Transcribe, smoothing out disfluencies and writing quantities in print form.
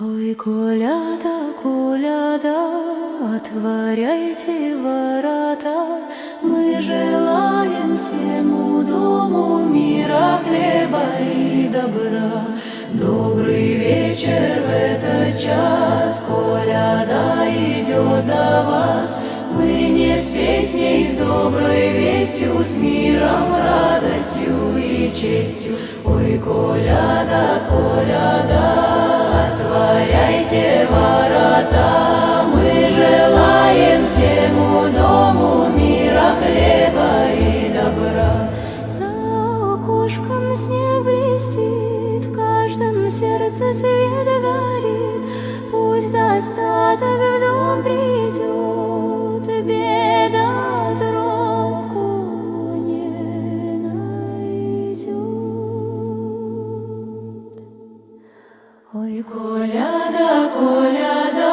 Ой, коляда, коляда, отворяйте ворота, мы желаем всему дому мира, хлеба и добра. Добрый вечер в этот час, коляда идет до вас. Мы не с песней, с доброй вестью, с миром, радостью и честью. Ой, коляда, коляда, отворяйте ворота, мы желаем всему дому мира, хлеба и добра. За окошком снег блестит, в каждом сердце свет горит. Пусть достаток в дом придет, беда тропку не найдет. Ой, коляда, коляда,